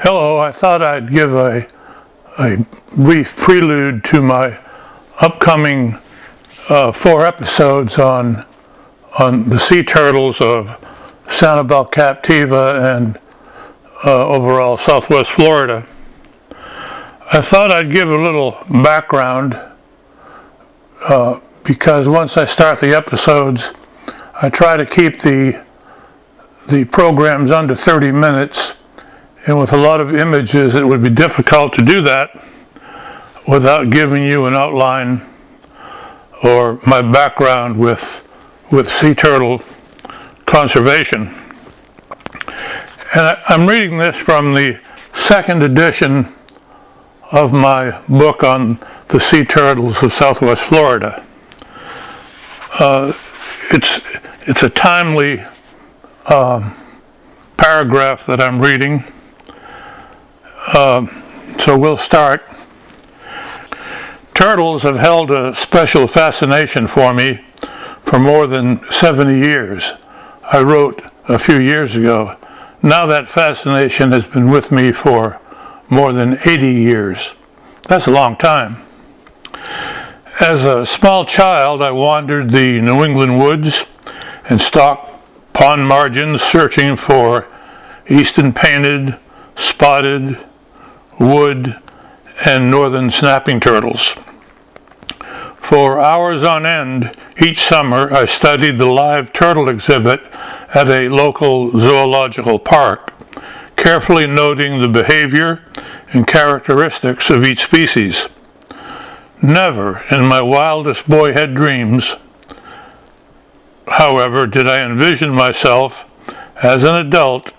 Hello, I thought I'd give a brief prelude to my upcoming 4 episodes on the sea turtles of Sanibel captiva and overall southwest Florida. I thought I'd give a little background because once I start the episodes, I try to keep the programs under 30 minutes, and with a lot of images it would be difficult to do that without giving you an outline or my background with sea turtle conservation. And I'm reading this from the second edition of my book on the sea turtles of southwest Florida. It's a timely paragraph that I'm reading. So we'll start. Turtles have held a special fascination for me for more than 70 years. I wrote a few years ago. Now that fascination has been with me for more than 80 years. That's a long time. As a small child, I wandered the New England woods and stalked pond margins searching for eastern painted, spotted, wood, and northern snapping turtles. For hours on end each summer, I studied the live turtle exhibit at a local zoological park, carefully noting the behavior and characteristics of each species. Never in my wildest boyhood dreams, however, did I envision myself as an adult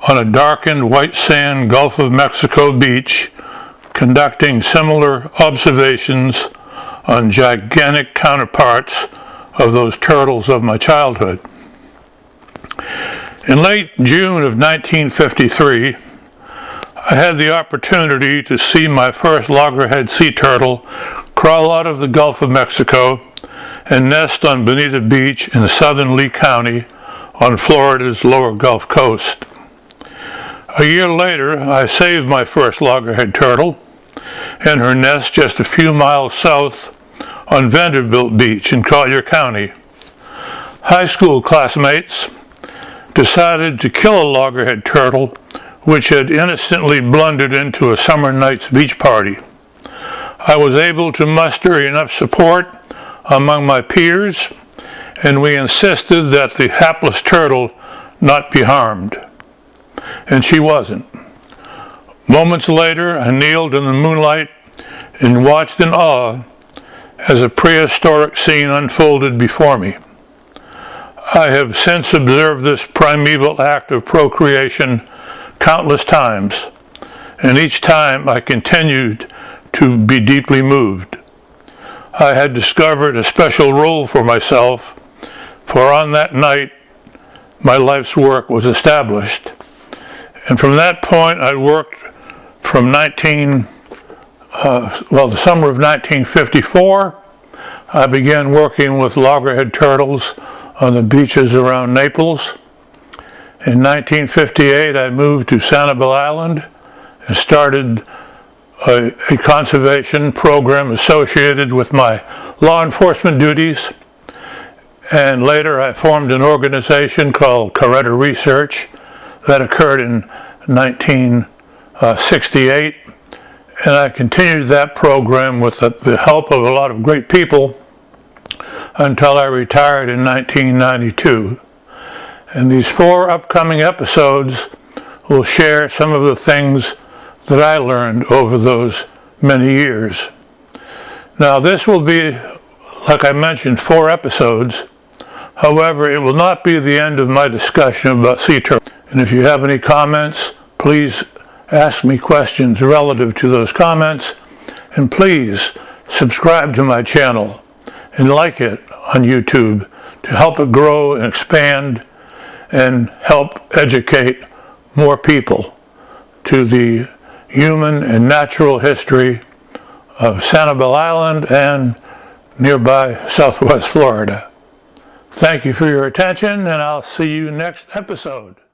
on a darkened white sand Gulf of Mexico beach conducting similar observations on gigantic counterparts of those turtles of my childhood. In late June of 1953, I had the opportunity to see my first loggerhead sea turtle crawl out of the Gulf of Mexico and nest on Bonita Beach in southern Lee County on Florida's lower Gulf Coast. A year later, I saved my first loggerhead turtle and her nest just a few miles south on Vanderbilt Beach in Collier County. High school classmates decided to kill a loggerhead turtle which had innocently blundered into a summer night's beach party. I was able to muster enough support among my peers, and we insisted that the hapless turtle not be harmed. And she wasn't. Moments later, I kneeled in the moonlight and watched in awe as a prehistoric scene unfolded before me. I have since observed this primeval act of procreation countless times, and each time I continued to be deeply moved. I had discovered a special role for myself, for on that night my life's work was established. And from that point I worked from the summer of 1954. I began working with loggerhead turtles on the beaches around Naples. In 1958, I moved to Sanibel Island and started a conservation program associated with my law enforcement duties. And later I formed an organization called Coretta Research that occurred in 1968. And I continued that program with the help of a lot of great people until I retired in 1992. And these 4 upcoming episodes will share some of the things that I learned over those many years. Now this will be, like I mentioned, 4 episodes. However, it will not be the end of my discussion about sea turtles. And if you have any comments, please ask me questions relative to those comments. And please subscribe to my channel and like it on YouTube to help it grow and expand and help educate more people to the human and natural history of Sanibel Island and nearby southwest Florida. Thank you for your attention, and I'll see you next episode.